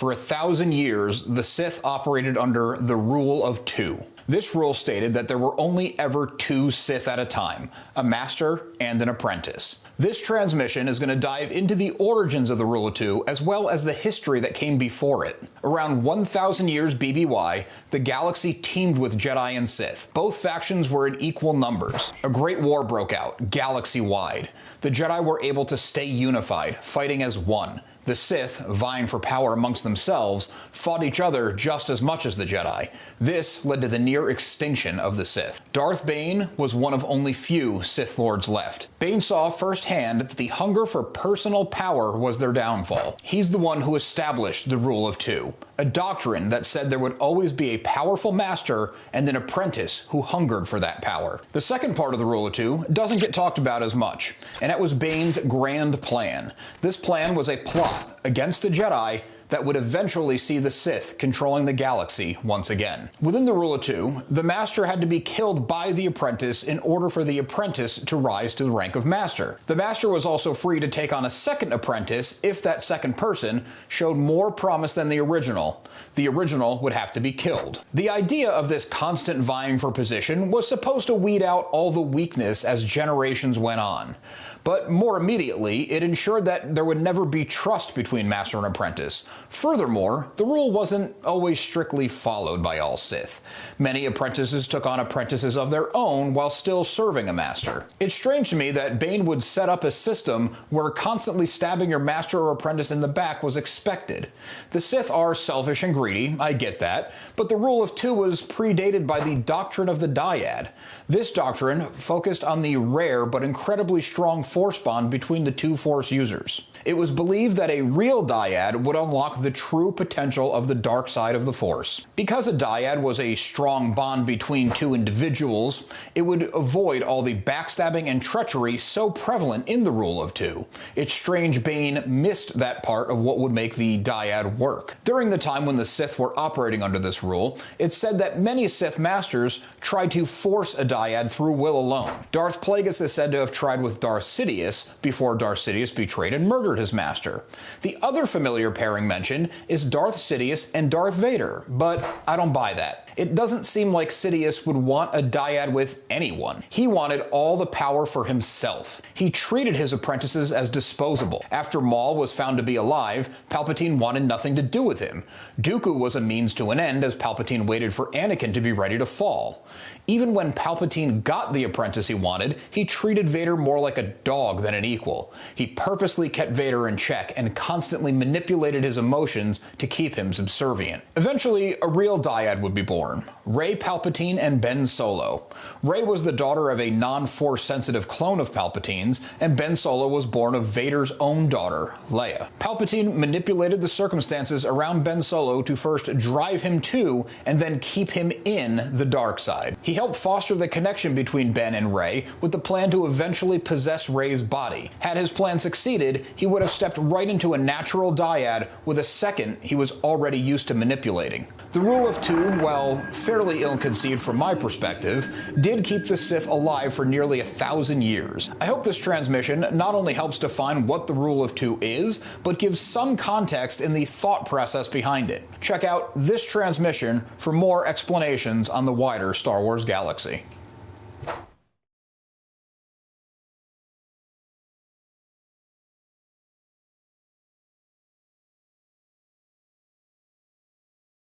For 1,000 years, the Sith operated under the Rule of Two. This rule stated that there were only ever two Sith at a time, a master and an apprentice. This transmission is going to dive into the origins of the Rule of Two as well as the history that came before it. Around 1,000 years BBY, the galaxy teemed with Jedi and Sith. Both factions were in equal numbers. A great war broke out, galaxy-wide. The Jedi were able to stay unified, fighting as one. The Sith, vying for power amongst themselves, fought each other just as much as the Jedi. This led to the near extinction of the Sith. Darth Bane was one of only few Sith Lords left. Bane saw firsthand that the hunger for personal power was their downfall. He's the one who established the Rule of Two, a doctrine that said there would always be a powerful master and an apprentice who hungered for that power. The second part of the Rule of Two doesn't get talked about as much, and that was Bane's grand plan. This plan was a plot against the Jedi that would eventually see the Sith controlling the galaxy once again. Within the Rule of Two, the Master had to be killed by the Apprentice in order for the Apprentice to rise to the rank of Master. The Master was also free to take on a second Apprentice if that second person showed more promise than the original. The original would have to be killed. The idea of this constant vying for position was supposed to weed out all the weakness as generations went on. But more immediately, it ensured that there would never be trust between Master and Apprentice. Furthermore, the rule wasn't always strictly followed by all Sith. Many apprentices took on apprentices of their own while still serving a Master. It's strange to me that Bane would set up a system where constantly stabbing your Master or Apprentice in the back was expected. The Sith are selfish and greedy, I get that, but the Rule of Two was predated by the Doctrine of the Dyad. This doctrine focused on the rare but incredibly strong Force bond between the two Force users. It was believed that a real Dyad would unlock the true potential of the dark side of the Force. Because a Dyad was a strong bond between two individuals, it would avoid all the backstabbing and treachery so prevalent in the Rule of Two. It's strange Bane missed that part of what would make the Dyad work. During the time when the Sith were operating under this rule, it's said that many Sith Masters tried to force a Dyad through will alone. Darth Plagueis is said to have tried with Darth Sidious before Darth Sidious betrayed and murdered his master. The other familiar pairing mentioned is Darth Sidious and Darth Vader, but I don't buy that. It doesn't seem like Sidious would want a dyad with anyone. He wanted all the power for himself. He treated his apprentices as disposable. After Maul was found to be alive, Palpatine wanted nothing to do with him. Dooku was a means to an end as Palpatine waited for Anakin to be ready to fall. Even when Palpatine got the apprentice he wanted, he treated Vader more like a dog than an equal. He purposely kept Vader in check and constantly manipulated his emotions to keep him subservient. Eventually, a real dyad would be born. Rey Palpatine and Ben Solo. Rey was the daughter of a non-Force sensitive clone of Palpatine's, and Ben Solo was born of Vader's own daughter, Leia. Palpatine manipulated the circumstances around Ben Solo to first drive him to, and then keep him in, the dark side. He helped foster the connection between Ben and Rey with the plan to eventually possess Rey's body. Had his plan succeeded, he would have stepped right into a natural dyad with a second he was already used to manipulating. The Rule of Two, while fairly ill-conceived from my perspective, did keep the Sith alive for nearly 1,000 years. I hope this transmission not only helps define what the Rule of Two is, but gives some context in the thought process behind it. Check out this transmission for more explanations on the wider Star Wars galaxy.